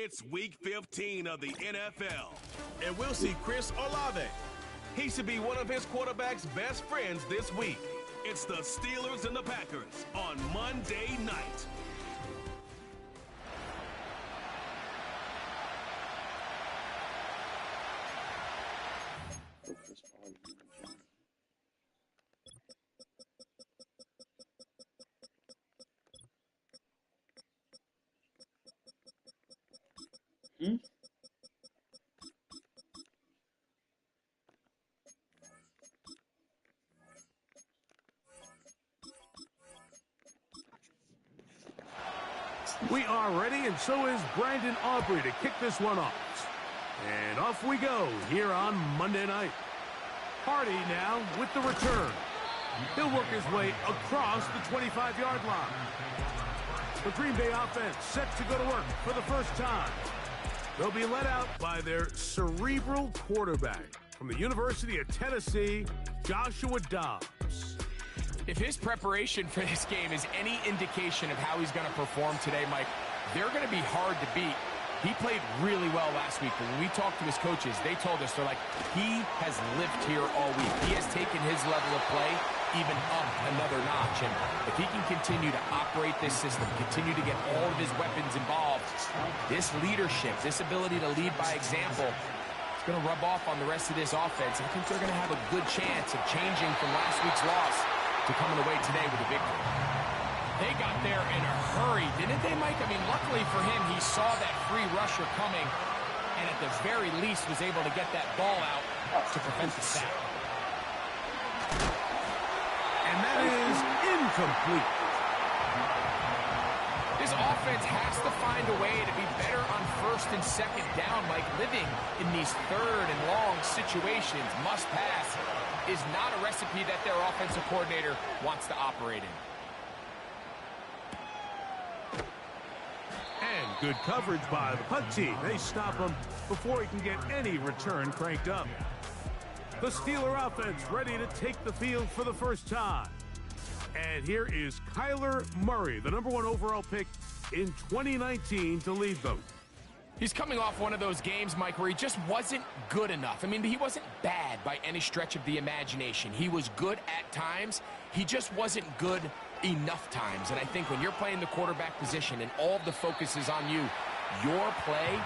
It's Week 15 of the NFL. And we'll see Chris Olave. He should be one of his quarterback's best friends this week. It's the Steelers and the Packers on Monday night. We are ready, and so is Brandon Aubrey to kick this one off. And off we go here on Monday night. Hardy now with the return. He'll work his way across the 25-yard line. The Green Bay offense set to go to work for the first time. They'll be led out by their cerebral quarterback from the University of Tennessee, Joshua Dobbs. If his preparation for this game is any indication of how he's going to perform today, Mike, they're going to be hard to beat. He played really well last week, but when we talked to his coaches, they told us, they're like, he has lived here all week. He has taken his level of play even up another notch. And if he can continue to operate this system, continue to get all of his weapons involved, this leadership, this ability to lead by example, it's going to rub off on the rest of this offense. I think they're going to have a good chance of changing from last week's loss to coming away today with a victory. They got there in a hurry, didn't they, Mike? I mean, luckily for him, he saw that free rusher coming, and at the very least was able to get that ball out to prevent the sack. And that is incomplete. This offense has to find a way to be better on first and second down, Mike. Living in these third and long situations, must pass, is not a recipe that their offensive coordinator wants to operate in. And good coverage by the punt team. They stop him before he can get any return cranked up. The Steeler offense ready to take the field for the first time. And here is Kyler Murray, the #1 overall pick in 2019 to lead them. He's coming off one of those games, Mike, where he just wasn't good enough. I mean, he wasn't bad by any stretch of the imagination. He was good at times. He just wasn't good enough times. And I think when you're playing the quarterback position and all of the focus is on you, your play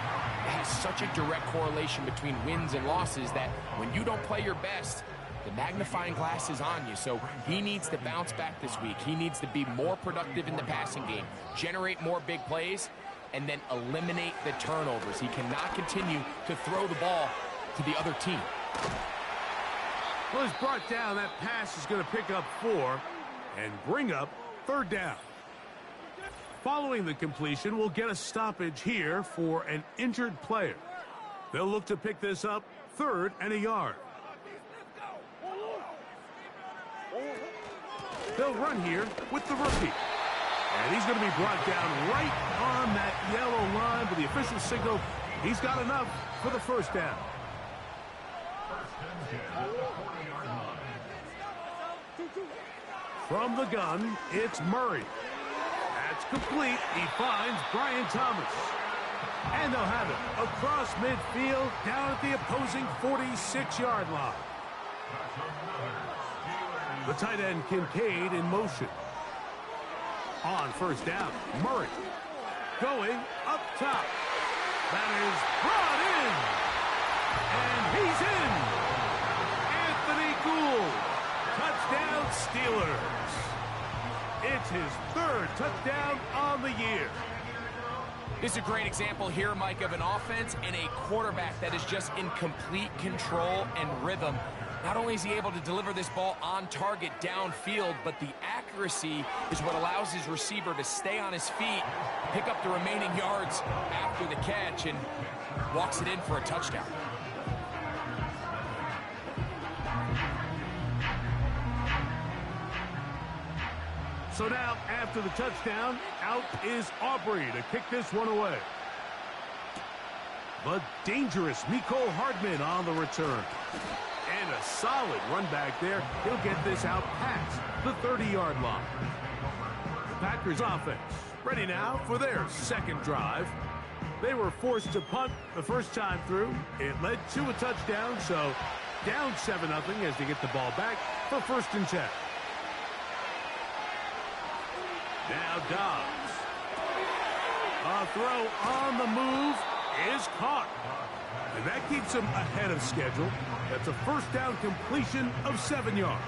has such a direct correlation between wins and losses that when you don't play your best, the magnifying glass is on you. So he needs to bounce back this week. He needs to be more productive in the passing game, generate more big plays, and then eliminate the turnovers. He cannot continue to throw the ball to the other team. Well, he's brought down. That pass is going to pick up 4 and bring up 3rd down. Following the completion, we'll get a stoppage here for an injured player. They'll look to pick this up 3rd and a yard. They'll run here with the rookie. And he's going to be brought down right on that yellow line, but the official signal, he's got enough for the 1st down. From the gun, it's Murray. That's complete. He finds Brian Thomas. And they'll have it across midfield down at the opposing 46-yard line. The tight end Kincaid in motion. On 1st down, Murray going up top. That is brought in. And he's in. Anthony Gould. Touchdown, Steelers. It's his 3rd touchdown on the year. This is a great example here, Mike, of an offense and a quarterback that is just in complete control and rhythm. Not only is he able to deliver this ball on target downfield, but the accuracy is what allows his receiver to stay on his feet, pick up the remaining yards after the catch, and walks it in for a touchdown. So now, after the touchdown, out is Aubrey to kick this one away. The dangerous Mecole Hardman on the return. And a solid run back there. He'll get this out past the 30-yard line. The Packers offense ready now for their 2nd drive. They were forced to punt the first time through. It led to a touchdown, so down 7-0 as they get the ball back for 1st and 10. Now Dobbs. A throw on the move is caught. And that keeps him ahead of schedule. That's a 1st down completion of 7 yards.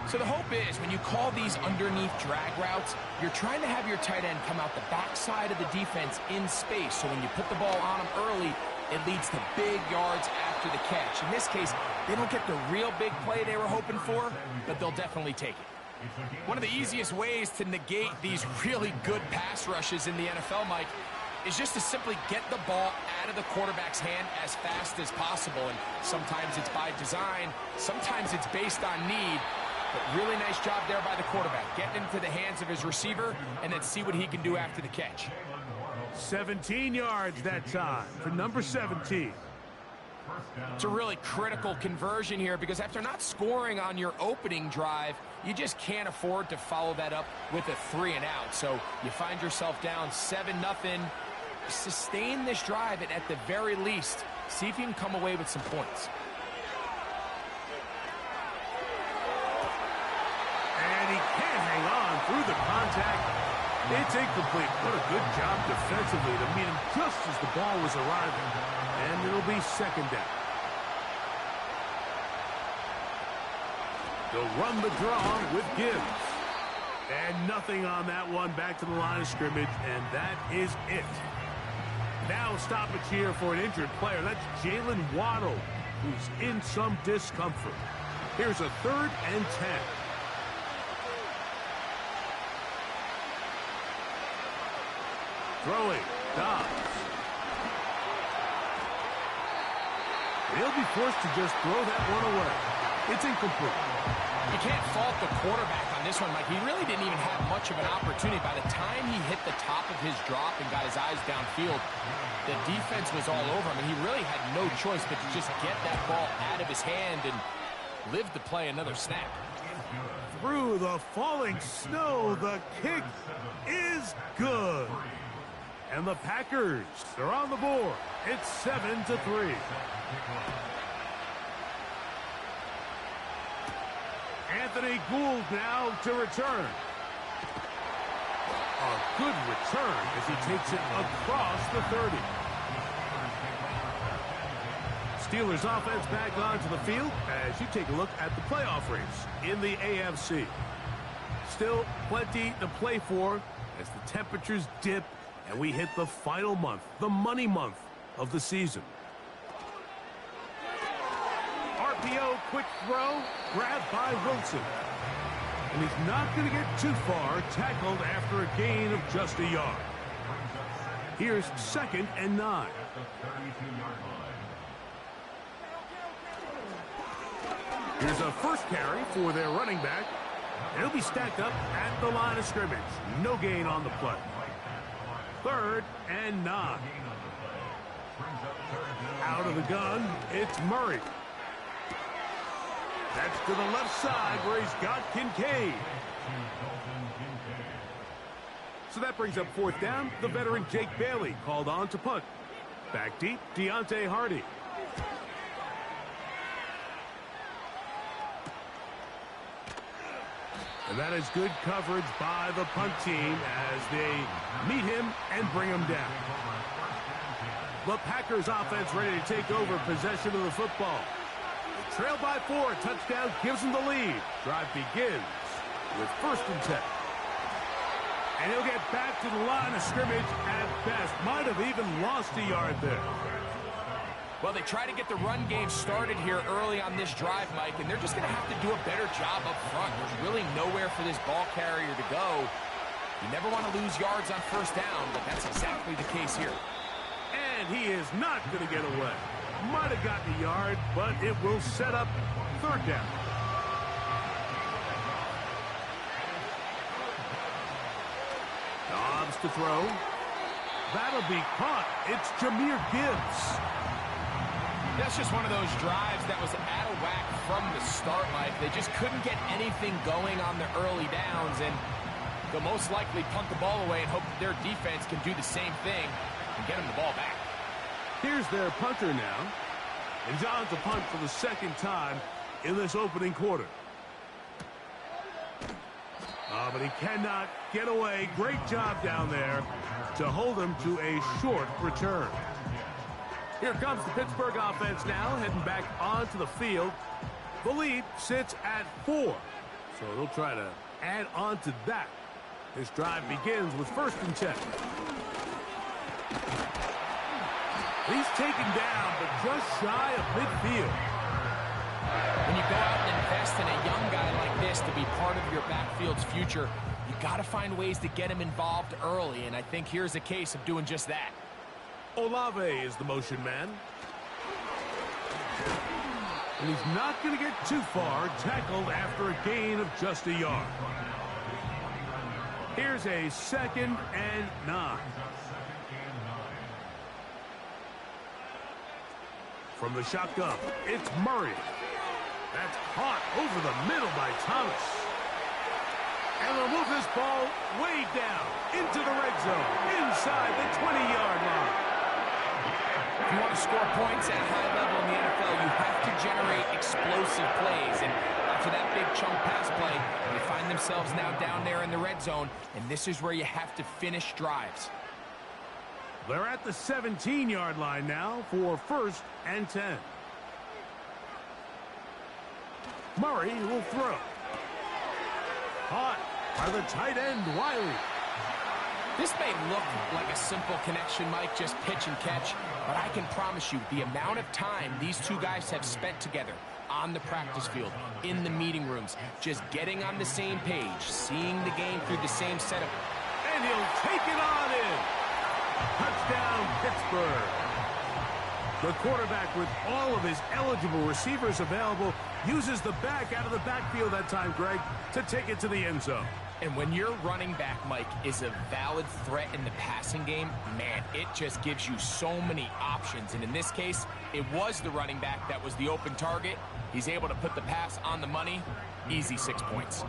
So the hope is when you call these underneath drag routes, you're trying to have your tight end come out the backside of the defense in space. So when you put the ball on him early, it leads to big yards after the catch. In this case, they don't get the real big play they were hoping for, but they'll definitely take it. One of the easiest ways to negate these really good pass rushes in the NFL, Mike, is just to simply get the ball out of the quarterback's hand as fast as possible. And sometimes it's by design, sometimes it's based on need. But really nice job there by the quarterback, getting into the hands of his receiver and then see what he can do after the catch. 17 yards that time for number 17. It's a really critical conversion here because after not scoring on your opening drive, you just can't afford to follow that up with a 3-and-out. So you find yourself down 7-0. Sustain this drive and at the very least, see if you can come away with some points. And he can't hang on through the contact. It's incomplete. What a good job defensively to meet him just as the ball was arriving. And it'll be 2nd down. They'll run the draw with Gibbs. And nothing on that one. Back to the line of scrimmage, and that is it. Now stoppage here for an injured player. That's Jalen Waddle, who's in some discomfort. Here's a 3rd and 10. Throwing, Dobbs. He'll be forced to just throw that one away. It's incomplete. You can't fault the quarterback on this one, Mike. He really didn't even have much of an opportunity. By the time he hit the top of his drop and got his eyes downfield, the defense was all over him, and he really had no choice but to just get that ball out of his hand and live to play another snap. Through the falling snow, the kick is good. And the Packers, they're on the board. It's 7-3. Anthony Gould now to return. A good return as he takes it across the 30. Steelers offense back onto the field as you take a look at the playoff race in the AFC. Still plenty to play for as the temperatures dip and we hit the final month, the money month of the season. RPO, quick throw, grabbed by Wilson. And he's not going to get too far, tackled after a gain of just a yard. Here's 2nd and 9. Here's a first carry for their running back. He'll be stacked up at the line of scrimmage. No gain on the play. 3rd and 9. Out of the gun, it's Murray. That's to the left side where he's got Kincaid. So that brings up 4th down. The veteran Jake Bailey called on to punt. Back deep, Deontay Hardy. And that is good coverage by the punt team as they meet him and bring him down. The Packers offense ready to take over possession of the football. Trailed by 4, touchdown gives them the lead. Drive begins with 1st and 10. And he'll get back to the line of scrimmage at best. Might have even lost a yard there. Well, they try to get the run game started here early on this drive, Mike, and they're just going to have to do a better job up front. There's really nowhere for this ball carrier to go. You never want to lose yards on 1st down, but that's exactly the case here. And he is not going to get away. Might have gotten a yard, but it will set up 3rd down. Dobbs to throw. That'll be caught. It's Jahmyr Gibbs. That's just one of those drives that was out of whack from the start, Mike. They just couldn't get anything going on the early downs, and they'll most likely punt the ball away and hope that their defense can do the same thing and get them the ball back. Here's their punter now. And he's on to punt for the second time in this opening quarter. But he cannot get away. Great job down there to hold him to a short return. Here comes the Pittsburgh offense now, heading back onto the field. The lead sits at 4. So they'll try to add on to that. This drive begins with 1st and 10. He's taken down, but just shy of midfield. When you go out and invest in a young guy like this to be part of your backfield's future, you got to find ways to get him involved early, and I think here's a case of doing just that. Olave is the motion man. And he's not going to get too far, tackled after a gain of just a yard. Here's a 2nd and 9. From the shotgun, it's Murray. That's caught over the middle by Thomas. And they'll move this ball way down into the red zone, inside the 20-yard line. If you want to score points at a high level in the NFL, you have to generate explosive plays. And after that big chunk pass play, they find themselves now down there in the red zone, and this is where you have to finish drives. They're at the 17-yard line now for 1st and 10. Murray will throw. Caught by the tight end, Wiley. This may look like a simple connection, Mike, just pitch and catch, but I can promise you the amount of time these two guys have spent together on the practice field, in the meeting rooms, just getting on the same page, seeing the game through the same setup. And he'll take it on in. Touchdown, Pittsburgh. The quarterback, with all of his eligible receivers available, uses the back out of the backfield that time, Greg, to take it to the end zone. And when your running back, Mike, is a valid threat in the passing game, man, it just gives you so many options. And in this case, it was the running back that was the open target. He's able to put the pass on the money. Easy 6 points.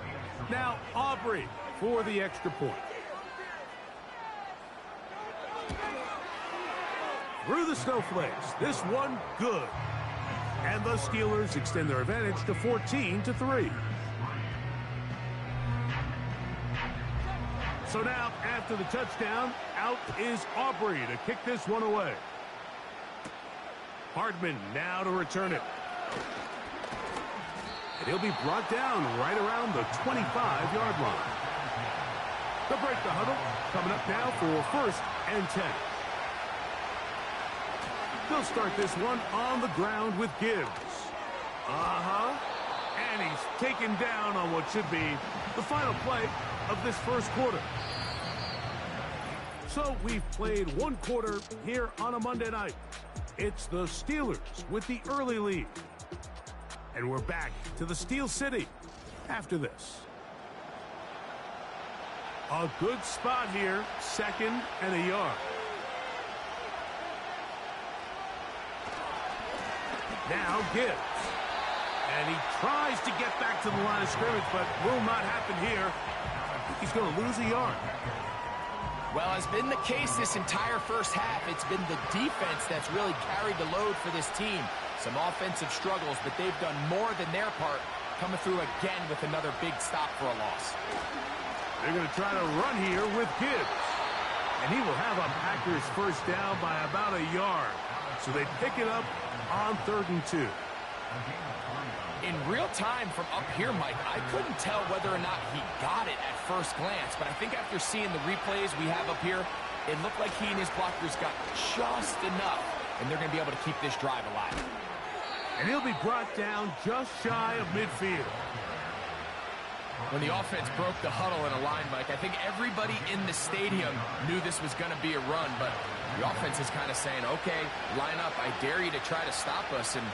Now Aubrey for the extra point. Through the snowflakes, this one good. And the Steelers extend their advantage to 14-3. So now, after the touchdown, out is Aubrey to kick this one away. Hardman now to return it. And he'll be brought down right around the 25-yard line. They'll break the huddle, coming up now for 1st and 10. They'll start this one on the ground with Gibbs. And he's taken down on what should be the final play of this first quarter. So we've played one quarter here on a Monday night. It's the Steelers with the early lead. And we're back to the Steel City after this. A good spot here, 2nd and a yard. Now Gibbs. And he tries to get back to the line of scrimmage, but will not happen here. I think he's going to lose a yard. Well, as been the case this entire first half, it's been the defense that's really carried the load for this team. Some offensive struggles, but they've done more than their part, coming through again with another big stop for a loss. They're going to try to run here with Gibbs. And he will have a Packers first down by about a yard. So they pick it up on 3rd and 2. In real time from up here, Mike, I couldn't tell whether or not he got it at first glance, but I think after seeing the replays we have up here, it looked like he and his blockers got just enough, and they're going to be able to keep this drive alive. And he'll be brought down just shy of midfield. When the offense broke the huddle in a line, Mike, I think everybody in the stadium knew this was going to be a run, but the offense is kind of saying, okay, line up, I dare you to try to stop us, and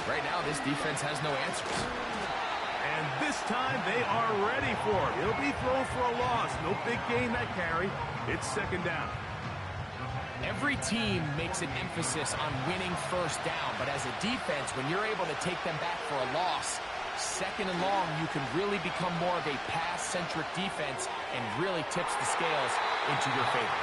right now this defense has no answers. And this time they are ready for it. It'll be thrown for a loss. No big gain that carry. It's 2nd down. Every team makes an emphasis on winning first down, but as a defense, when you're able to take them back for a loss, second and long, you can really become more of a pass-centric defense and really tips the scales into your favor.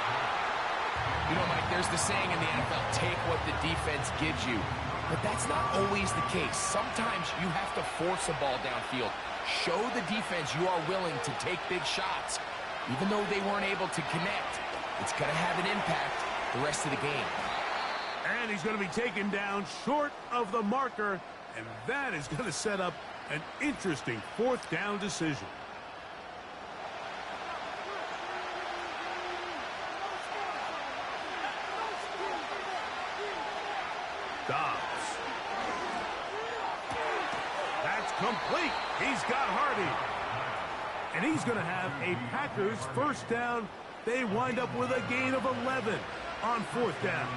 You know, Mike, there's the saying in the NFL, take what the defense gives you. But that's not always the case. Sometimes you have to force a ball downfield. Show the defense you are willing to take big shots. Even though they weren't able to connect, it's going to have an impact the rest of the game. And he's going to be taken down short of the marker, and that is going to set up an interesting fourth down decision. Dobbs. That's complete. He's got Hardy. And he's going to have a Packers first down. They wind up with a gain of 11 on fourth down.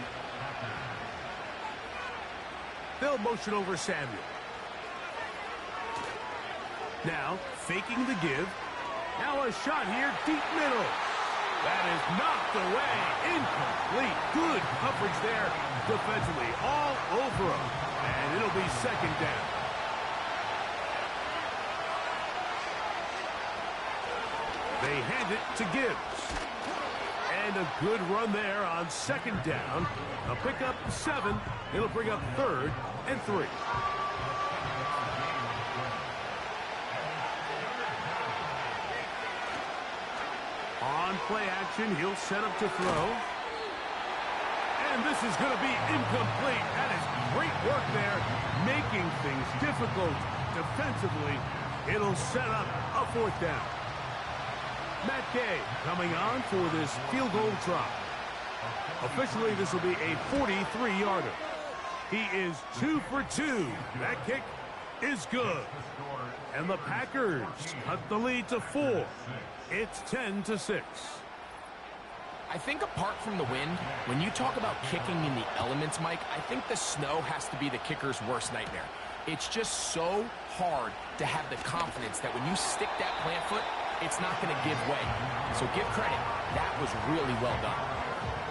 They'll motion over Samuel. Now, faking the give. Now a shot here, deep middle. That is knocked away. Incomplete. Good coverage there defensively. All over him. And it'll be second down. They hand it to Gibbs. And a good run there on second down. A pickup 7. It'll bring up 3rd and 3. On play action, he'll set up to throw. And this is going to be incomplete. That is great work there, making things difficult defensively. It'll set up a fourth down. Matt Gay coming on for this field goal try. Officially, this will be a 43-yarder. He is 2 for 2. That kick is good. And the Packers cut the lead to 4. It's 10-6. I think apart from the wind, when you talk about kicking in the elements, Mike, I think the snow has to be the kicker's worst nightmare. It's just so hard to have the confidence that when you stick that plant foot, it's not going to give way. So give credit. That was really well done.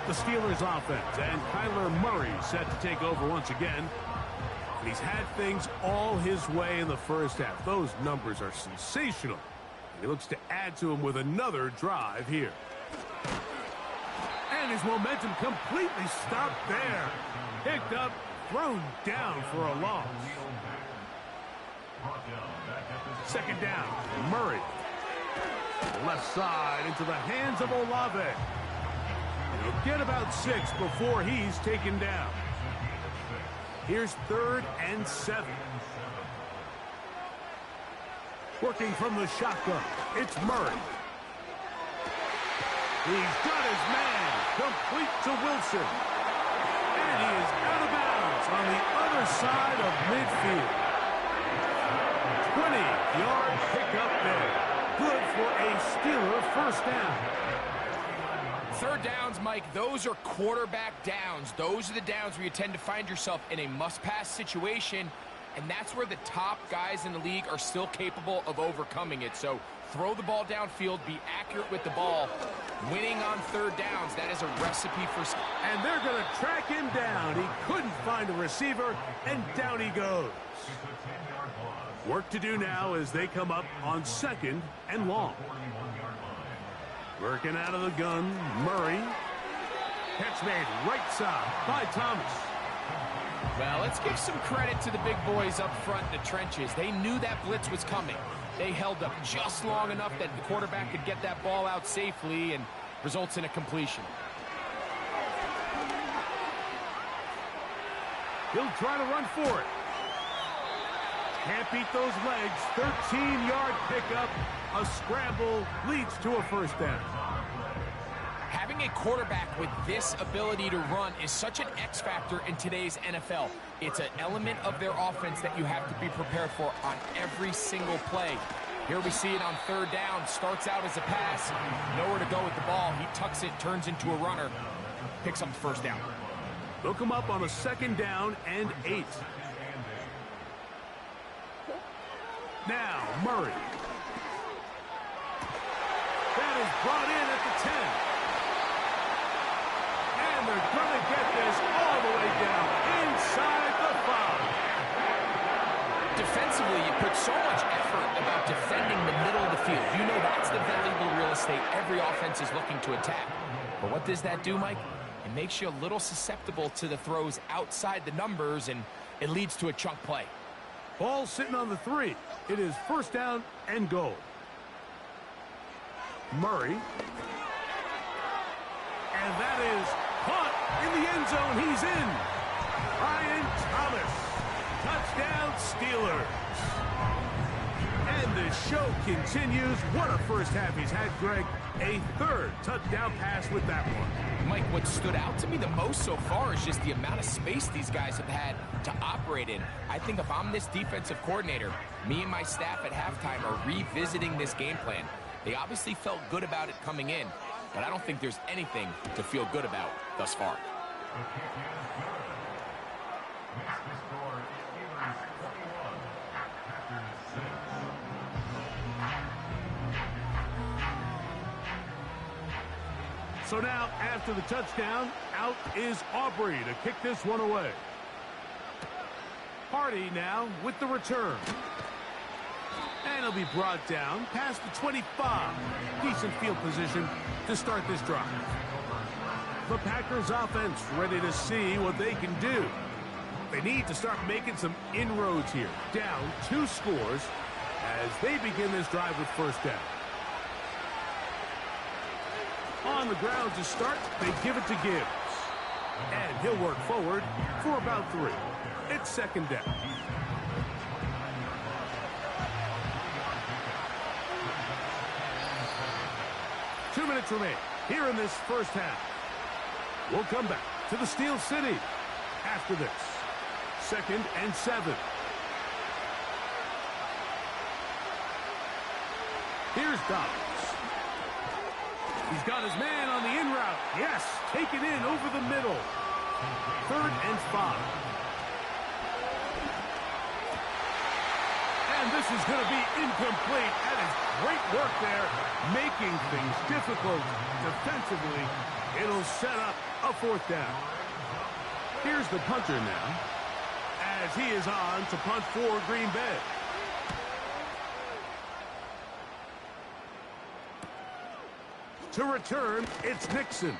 The Steelers offense and Kyler Murray set to take over once again. He's had things all his way in the first half. Those numbers are sensational. He looks to add to them with another drive here. And his momentum completely stopped there. Picked up, thrown down for a loss. Second down, Murray. Left side into the hands of Olave. He'll get about 6 before he's taken down. Here's 3rd and 7. Working from the shotgun, it's Murray. He's got his man, complete to Wilson. And he is out of bounds on the other side of midfield. 20-yard pickup there. Good for a Steeler first down. Third downs, Mike, those are quarterback downs. Those are the downs where you tend to find yourself in a must-pass situation, and that's where the top guys in the league are still capable of overcoming it. So throw the ball downfield, be accurate with the ball. Winning on third downs, that is a recipe for... And they're going to track him down. He couldn't find a receiver, and down he goes. Work to do now as they come up on 2nd and long. Working out of the gun, Murray. Catch made right side by Thomas. Well, let's give some credit to the big boys up front in the trenches. They knew that blitz was coming. They held up just long enough that the quarterback could get that ball out safely and results in a completion. He'll try to run for it. Can't beat those legs. 13-yard pickup. A scramble leads to a first down. Having a quarterback with this ability to run is such an X factor in today's NFL. It's an element of their offense that you have to be prepared for on every single play. Here we see it on third down. Starts out as a pass. Nowhere to go with the ball. He tucks it, turns into a runner. Picks up the first down. They'll come up on a 2nd down and 8. Now, Murray. That is brought in at the 10. And they're going to get this all the way down inside the 5. Defensively, you put so state every offense is looking to attack. But what does that do, Mike? It makes you a little susceptible to the throws outside the numbers, and it leads to a chunk play. Ball sitting on the 3. It is first down and goal. Murray. And that is caught in the end zone. He's in. Brian Thomas. Touchdown, Steelers. And the show continues. What a first half he's had, Greg. A third touchdown pass with that one. Mike, what stood out to me the most so far is just the amount of space these guys have had to operate in. I think if I'm this defensive coordinator, me and my staff at halftime are revisiting this game plan. They obviously felt good about it coming in, but I don't think there's anything to feel good about thus far. So now, after the touchdown, out is Aubrey to kick this one away. Hardy now with the return. And he'll be brought down past the 25. Decent field position to start this drive. The Packers offense ready to see what they can do. They need to start making some inroads here. Down 2 scores as they begin this drive with first down. On the ground to start, they give it to Gibbs. And he'll work forward for about 3. It's second down. Two minutes remain here in this first half. We'll come back to the Steel City after this. Second and 7. Here's Dobbs. He's got his man on the in route. Yes, taken in over the middle. Third and 5. And this is going to be incomplete. That is great work there, making things difficult defensively. It'll set up a fourth down. Here's the punter now, as he is on to punt for Green Bay. To return, it's Nixon.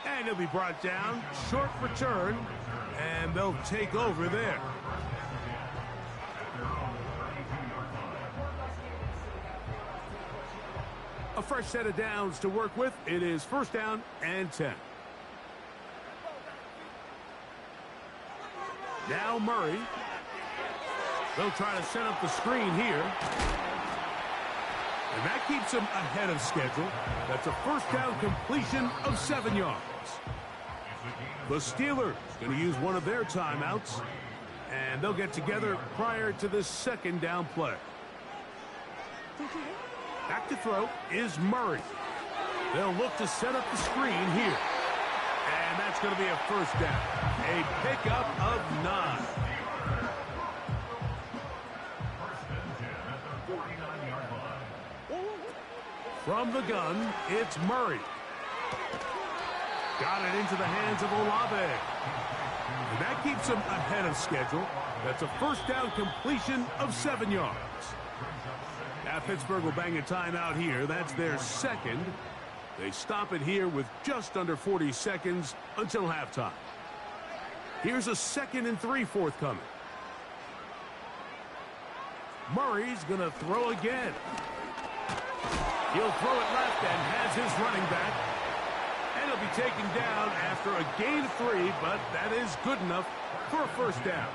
And he'll be brought down. Short return. And they'll take over there. A fresh set of downs to work with. It is first down and 10. Now Murray. They'll try to set up the screen here. And that keeps him ahead of schedule. That's a first down completion of 7 yards. The Steelers going to use one of their timeouts. And they'll get together prior to the second down play. Back to throw is Murray. They'll look to set up the screen here. And that's going to be a first down. A pickup of 9. From the gun, it's Murray. Got it into the hands of Olave. And that keeps him ahead of schedule. That's a first down completion of 7 yards. Now Pittsburgh will bang a timeout here. That's their second. They stop it here with just under 40 seconds until halftime. Here's a 2nd and 3 forthcoming. Murray's going to throw again. He'll throw it left and has his running back. And he'll be taken down after a gain of 3, but that is good enough for a first down.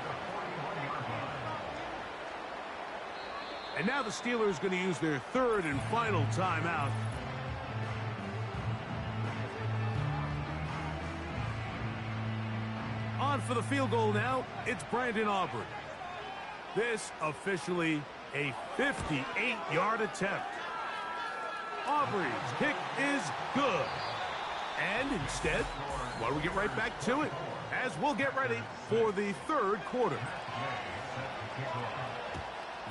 And now the Steelers going to use their third and final timeout. On for the field goal now, it's Brandon Aubrey. This officially a 58-yard attempt. Aubrey's kick is good. And instead, why don't we get right back to it as we'll get ready for the third quarter.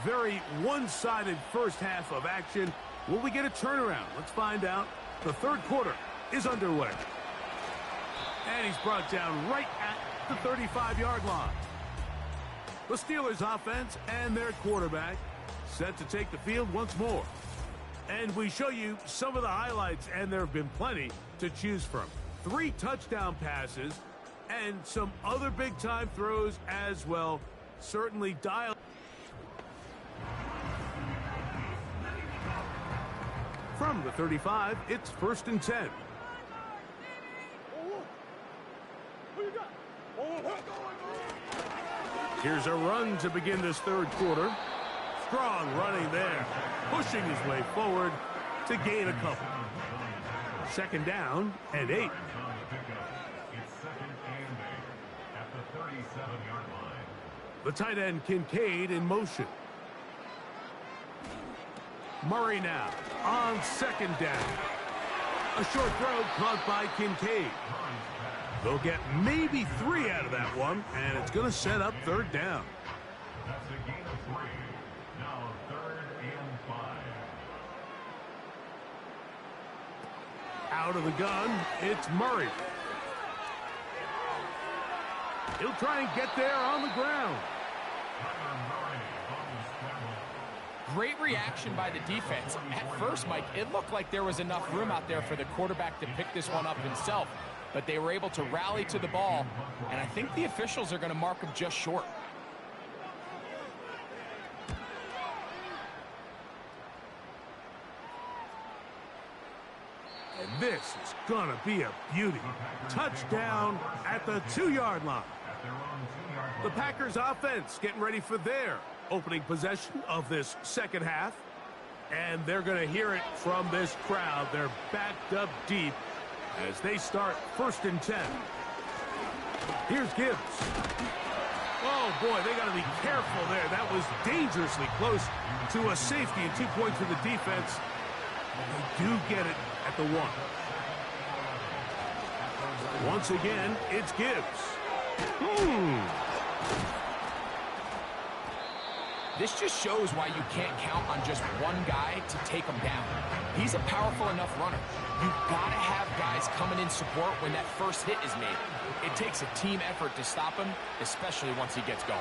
Very one-sided first half of action. Will we get a turnaround? Let's find out. The third quarter is underway. And he's brought down right at the 35-yard line. The Steelers offense and their quarterback set to take the field once more. And we show you some of the highlights, and there have been plenty to choose from. 3 touchdown passes and some other big-time throws as well. Certainly dial. From the 35, it's 1st and 10. Here's a run to begin this 3rd quarter. Strong running there, pushing his way forward to gain a couple. 2nd down and 8. The tight end Kincaid in motion. Murray now on 2nd down. A short throw caught by Kincaid. They'll get maybe 3 out of that one, and it's going to set up 3rd down. That's a gain of 3. Now 3rd and 5. Out of the gun, it's Murray. He'll try and get there on the ground. Great reaction by the defense. At first, Mike, it looked like there was enough room out there for the quarterback to pick this one up himself, but they were able to rally to the ball, and I think the officials are going to mark him just short. And this is going to be a beauty. Touchdown at the 2-yard line. The Packers offense getting ready for their opening possession of this 2nd half. And they're going to hear it from this crowd. They're backed up deep as they start 1st and 10. Here's Gibbs. Oh, boy, they got to be careful there. That was dangerously close to a safety and 2 points for the defense. They do get it at the 1. Once again, it's Gibbs. This just shows why you can't count on just one guy to take him down. He's a powerful enough runner. You've got to have guys coming in support when that first hit is made. It takes a team effort to stop him, especially once he gets going.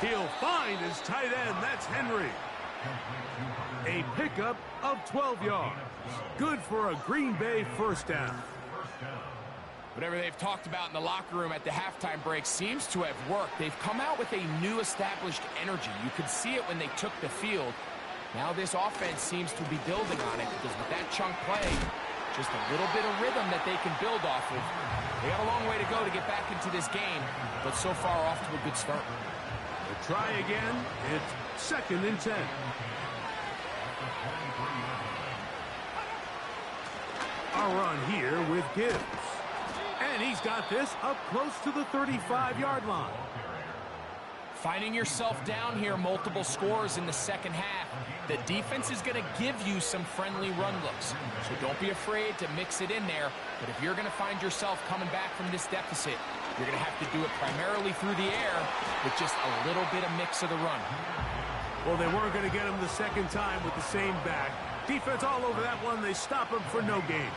He'll find his tight end. That's Henry. A pickup of 12 yards. Good for a Green Bay 1st down. Whatever they've talked about in the locker room at the halftime break seems to have worked. They've come out with a new established energy. You could see it when they took the field. Now this offense seems to be building on it because with that chunk play, just a little bit of rhythm that they can build off of. They got a long way to go to get back into this game, but so far off to a good start. We'll try again. It's 2nd and 10. A run here with Gibbs. And he's got this up close to the 35-yard line. Finding yourself down here, multiple scores in the 2nd half. The defense is going to give you some friendly run looks. So don't be afraid to mix it in there. But if you're going to find yourself coming back from this deficit, you're going to have to do it primarily through the air with just a little bit of mix of the run. Well, they weren't going to get him the 2nd time with the same back. Defense all over that one. They stop him for no gain.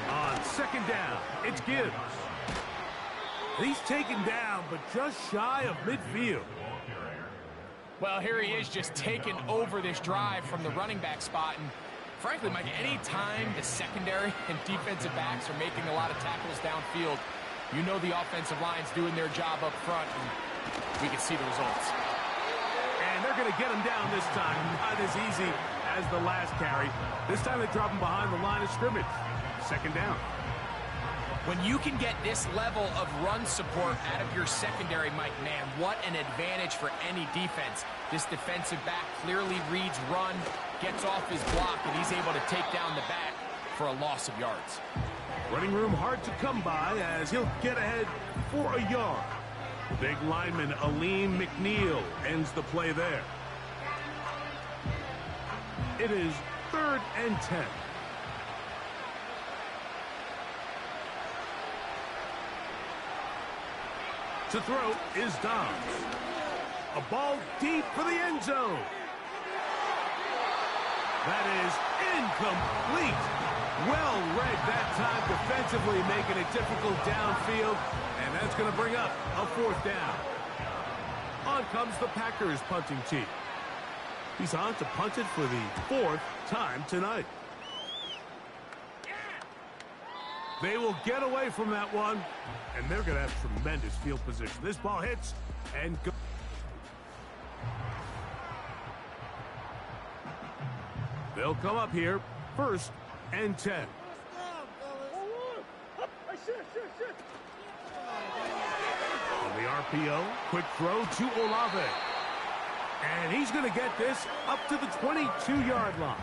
On 2nd down, it's Gibbs. He's taken down, but just shy of midfield. Well, here he is just taking over this drive from the running back spot. And frankly, Mike, any time the secondary and defensive backs are making a lot of tackles downfield, you know the offensive line's doing their job up front, and we can see the results. And they're going to get him down this time. Not as easy as the last carry. This time they drop him behind the line of scrimmage. 2nd down. When you can get this level of run support out of your secondary, Mike, man, what an advantage for any defense. This defensive back clearly reads run, gets off his block, and he's able to take down the back for a loss of yards. Running room hard to come by as he'll get ahead for a yard. The big lineman, Aleem McNeil, ends the play there. It is 3rd and 10. To throw is Dobbs. A ball deep for the end zone. That is incomplete. Well read that time defensively, making it difficult downfield. And that's going to bring up a 4th down. On comes the Packers punting team. He's on to punt it for the 4th time tonight. They will get away from that one, and they're going to have tremendous field position. This ball hits and goes. They'll come up here, 1st and 10. On the RPO, quick throw to Olave. And he's going to get this up to the 22-yard line.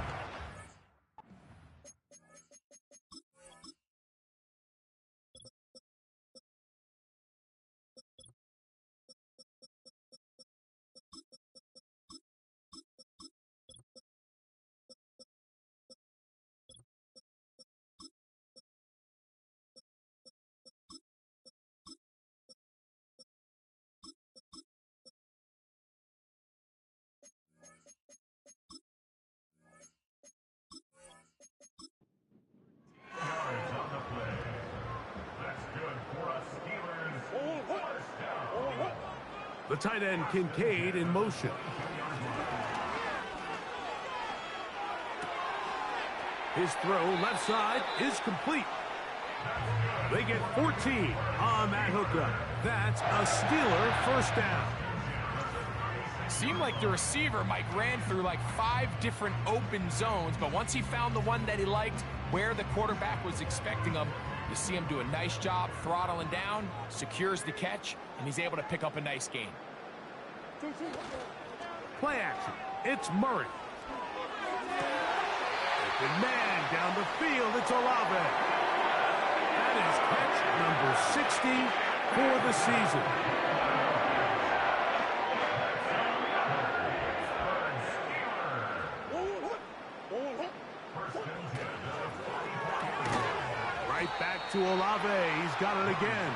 The tight end, Kincaid, in motion. His throw left side is complete. They get 14 on that hookup. That's a Steeler first down. Seemed like the receiver, Mike, ran through like 5 different open zones, but once he found the one that he liked, where the quarterback was expecting him, you see him do a nice job throttling down, secures the catch, and he's able to pick up a nice gain. Play action. It's Murray. Open man down the field. It's Olave. That is catch number 60 for the season. Right back to Olave. He's got it again.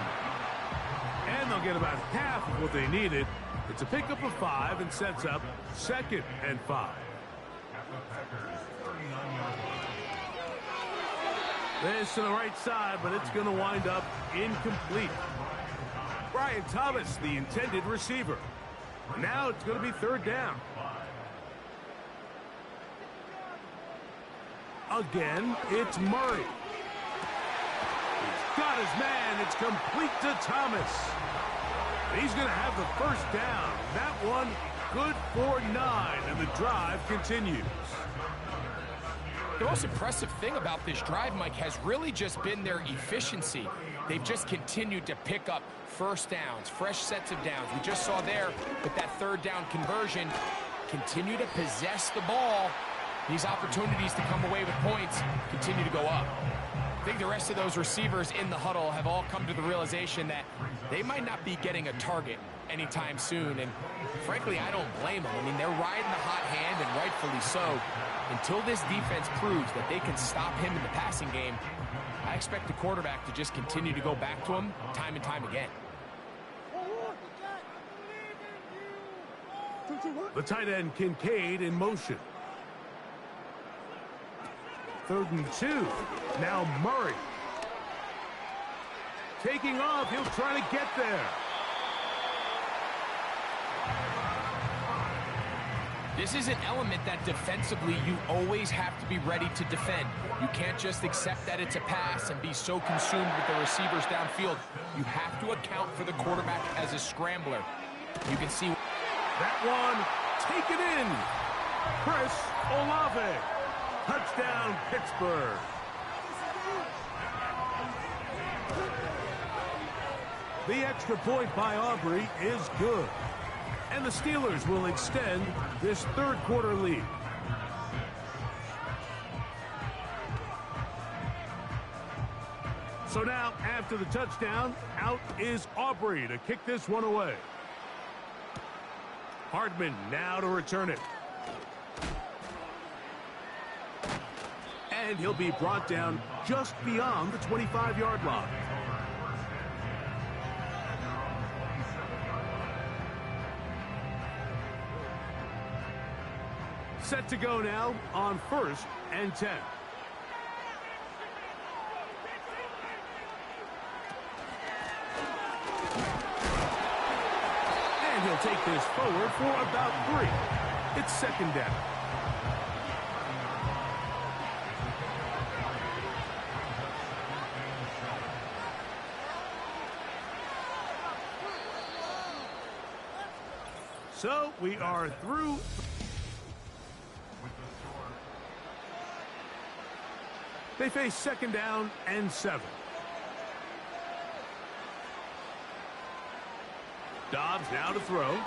And they'll get about half of what they needed. It's a pickup of 5 and sets up 2nd and 5. This to the right side, but it's going to wind up incomplete. Brian Thomas, the intended receiver. Now it's going to be 3rd down. Again, it's Murray. He's got his man. It's complete to Thomas. He's going to have the first down. That one good for 9, and the drive continues. The most impressive thing about this drive, Mike, has really just been their efficiency. They've just continued to pick up first downs, fresh sets of downs. We just saw there with that 3rd down conversion, continue to possess the ball. These opportunities to come away with points continue to go up. I think the rest of those receivers in the huddle have all come to the realization that they might not be getting a target anytime soon, and frankly, I don't blame them. I mean, they're riding the hot hand, and rightfully so. Until this defense proves that they can stop him in the passing game, I expect the quarterback to just continue to go back to him time and time again. The tight end, Kincaid, in motion. 3rd and 2. Now Murray. Taking off. He'll try to get there. This is an element that defensively you always have to be ready to defend. You can't just accept that it's a pass and be so consumed with the receivers downfield. You have to account for the quarterback as a scrambler. You can see that one taken in. Chris Olave. Touchdown, Pittsburgh. The extra point by Aubrey is good. And the Steelers will extend this 3rd quarter lead. So now, after the touchdown, out is Aubrey to kick this one away. Hardman now to return it. And he'll be brought down just beyond the 25-yard line. Set to go now on 1st and 10. And he'll take this forward for about 3. It's second down. So we are through. They face second down and 7. Dobbs now to throw.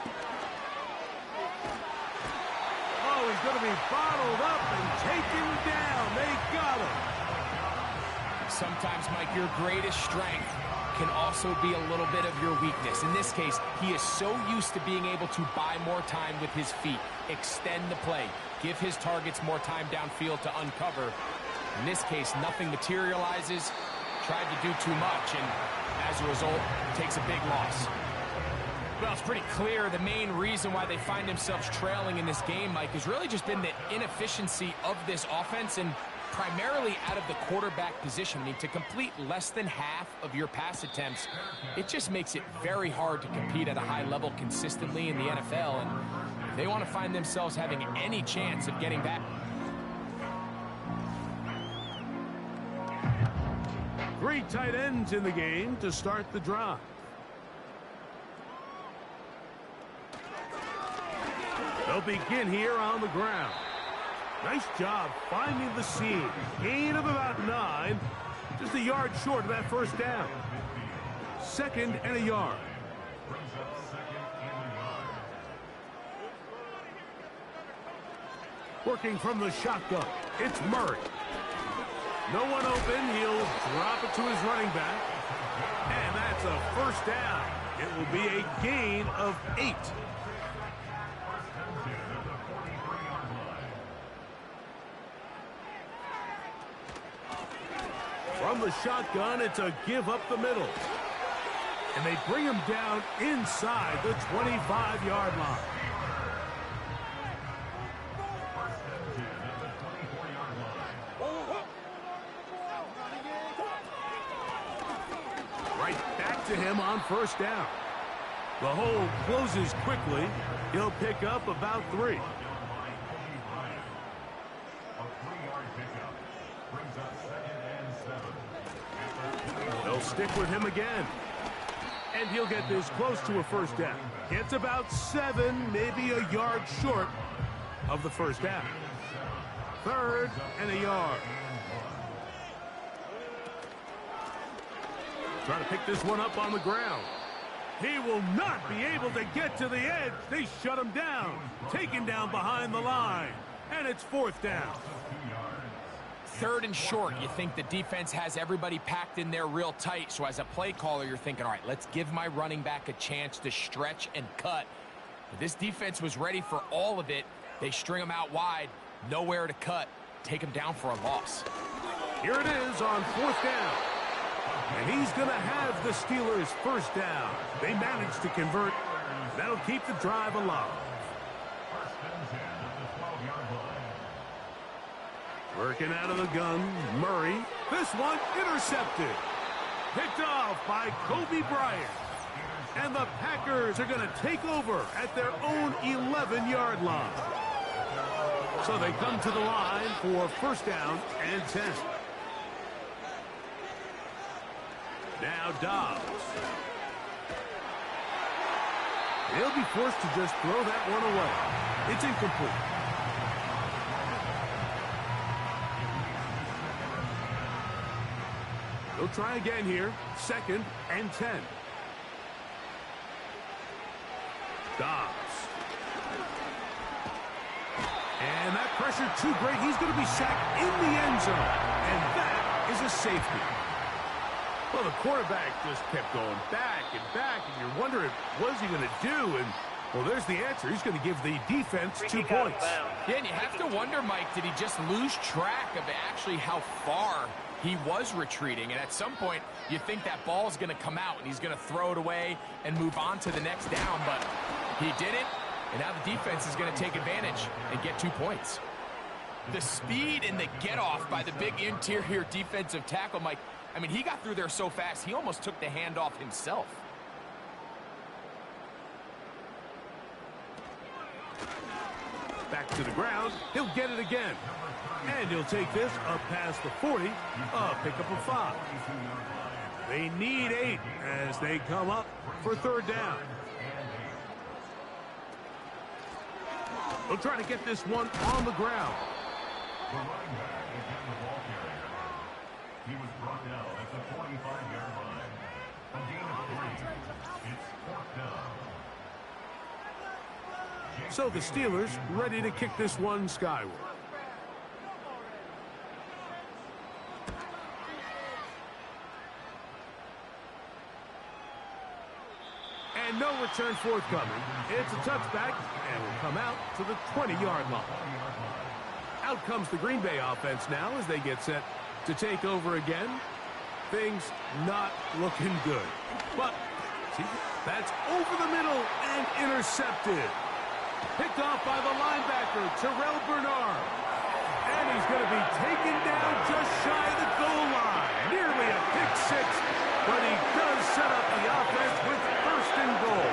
Oh, he's going to be bottled up and taken down. They got him. Sometimes, Mike, your greatest strength can also be a little bit of your weakness. In this case, he is so used to being able to buy more time with his feet, extend the play, give his targets more time downfield to uncover. In this case, nothing materializes, tried to do too much, and as a result, takes a big loss. Well, it's pretty clear the main reason why they find themselves trailing in this game, Mike, has really just been the inefficiency of this offense and primarily out of the quarterback position. I mean, to complete less than half of your pass attempts, it just makes it very hard to compete at a high level consistently in the NFL, and if they want to find themselves having any chance of getting back. 3 tight ends in the game to start the drive. They'll begin here on the ground. Nice job finding the seam. Gain of about 9. Just a yard short of that first down. 2nd and a yard. Working from the shotgun, it's Murray. No one open. He'll drop it to his running back. And that's a first down. It will be a gain of 8. From the shotgun, it's a give up the middle. And they bring him down inside the 25-yard line. To him on first down. The hole closes quickly. He'll pick up about 3. They'll stick with him again. And he'll get this close to a first down. Gets about 7, maybe a yard short of the first down. 3rd and a yard. Trying to pick this one up on the ground. He will not be able to get to the edge. They shut him down. Taken down behind the line. And it's 4th down. 3rd and short. You think the defense has everybody packed in there real tight. So as a play caller, you're thinking, all right, let's give my running back a chance to stretch and cut. But this defense was ready for all of it. They string him out wide. Nowhere to cut. Take him down for a loss. Here it is on 4th down. And he's going to have the Steelers first down. They managed to convert. That'll keep the drive alive. Working out of the gun, Murray. This one intercepted. Picked off by Kobe Bryant. And the Packers are going to take over at their own 11-yard line. So they come to the line for first down and 10. Now Dobbs. He'll be forced to just throw that one away. It's incomplete. They'll try again here. 2nd and 10. Dobbs. And that pressure too great. He's going to be sacked in the end zone. And that is a safety. Well, the quarterback just kept going back, and you're wondering, what's he going to do? And, well, there's the answer. He's going to give the defense 2 points. Yeah, and you have to wonder, Mike, did he just lose track of actually how far he was retreating? And at some point, you think that ball's going to come out, and he's going to throw it away and move on to the next down, but he didn't, and now the defense is going to take advantage and get 2 points. The speed and the get-off by the big interior defensive tackle, Mike, I mean, he got through there so fast, he almost took the handoff himself. to the ground. He'll get it again. And he'll take this up past the 40, a pickup of 5. They need 8 as they come up for third down. They'll try to get this one on the ground. The running back is in the ball carrier. He was brought down at the 45-yard line. A gain of 3. It's 4th down. So the Steelers ready to kick this one skyward. And no return forthcoming. It's a touchback and will come out to the 20-yard line. Out comes the Green Bay offense now as they get set to take over again. Things not looking good. But see, that's over the middle and intercepted. Picked off by the linebacker, Terrell Bernard. And he's going to be taken down just shy of the goal line. Nearly a pick 6, but he does set up the offense with first and goal.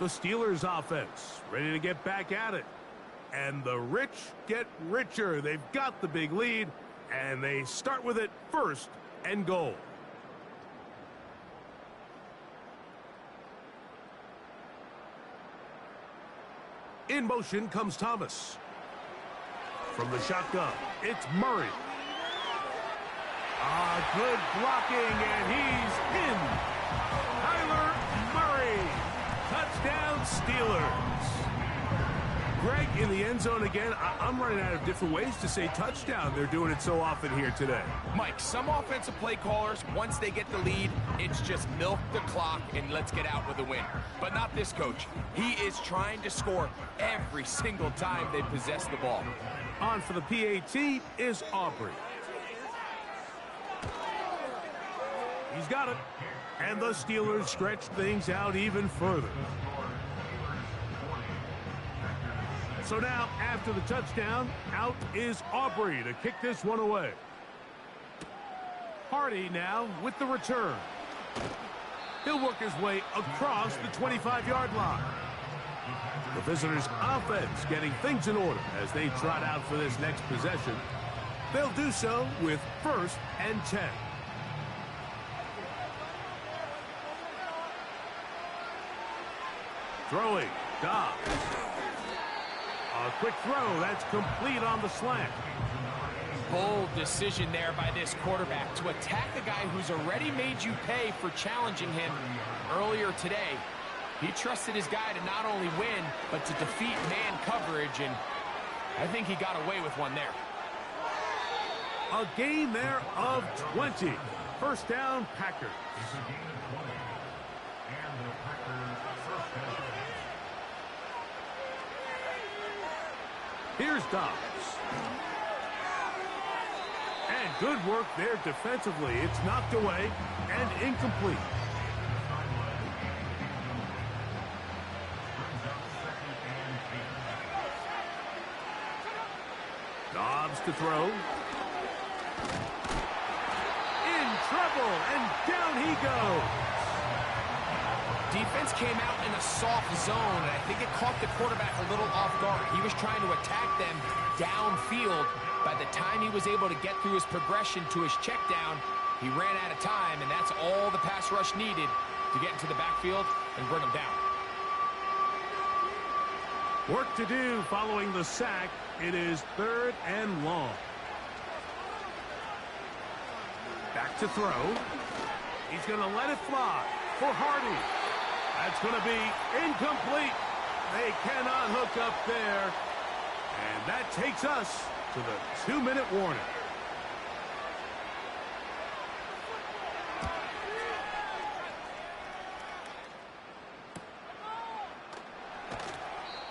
The Steelers offense ready to get back at it. And the rich get richer. They've got the big lead, and they start with it first and goal. In motion comes Thomas. From the shotgun, it's Murray. Good blocking, and he's in. Kyler Murray. Touchdown, Steelers. Greg in the end zone again. I'm running out of different ways to say touchdown. They're doing it so often here today. Mike, some offensive play callers, once they get the lead, it's just milk the clock and let's get out with a win. But not this coach. He is trying to score every single time they possess the ball. On for the PAT is Aubrey. He's got it. And the Steelers stretch things out even further. So now, after the touchdown, out is Aubrey to kick this one away. Hardy now with the return. He'll work his way across the 25-yard line. The visitors' offense getting things in order as they trot out for this next possession. They'll do so with 1st and 10. Throwing, Dobbs. A quick throw, that's complete on the slant. Bold decision there by this quarterback to attack a guy who's already made you pay for challenging him earlier today. He trusted his guy to not only win, but to defeat man coverage, and I think he got away with one there. A gain there of 20. First down, Packers. It's a gain of 20. And the Packers first down. Here's Dobbs. And good work there defensively. It's knocked away and incomplete. Dobbs to throw. In trouble, and down he goes. Defense came out in a soft zone, and I think it caught the quarterback a little off guard. He was trying to attack them downfield. By the time he was able to get through his progression to his check down, he ran out of time, and that's all the pass rush needed to get into the backfield and bring him down. Work to do following the sack. It is 3rd and long. Back to throw. He's going to let it fly for Hardy. That's going to be incomplete. They cannot hook up there. And that takes us to the 2-minute warning.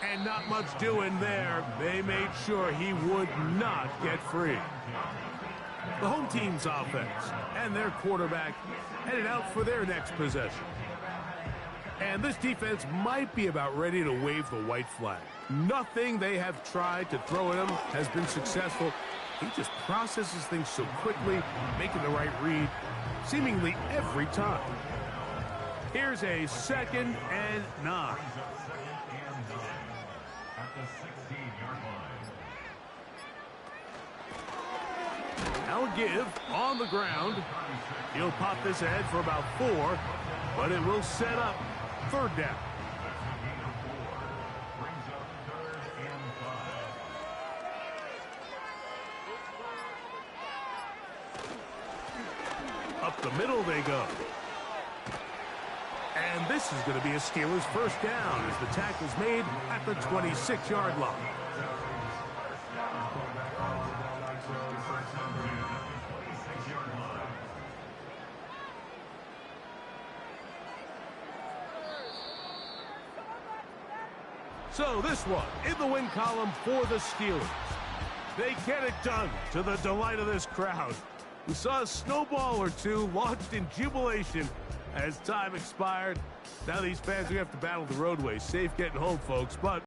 And not much doing there. They made sure he would not get free. The home team's offense and their quarterback headed out for their next possession. And this defense might be about ready to wave the white flag. Nothing they have tried to throw at him has been successful, He just processes things so quickly, making the right read seemingly every time. Here's a 2nd and 9. At the 16-yard line. Now a give on the ground. He'll pop this ahead for about 4, but it will set up 3rd down. Brings up 3rd and 5. Up the middle they go. And this is going to be a Steelers 1st down as the tackle's made at the 26-yard line. So this one in the win column for the Steelers. They get it done to the delight of this crowd. We saw a snowball or two launched in jubilation as time expired. Now these fans, we have to battle the roadway. Safe getting home, folks, but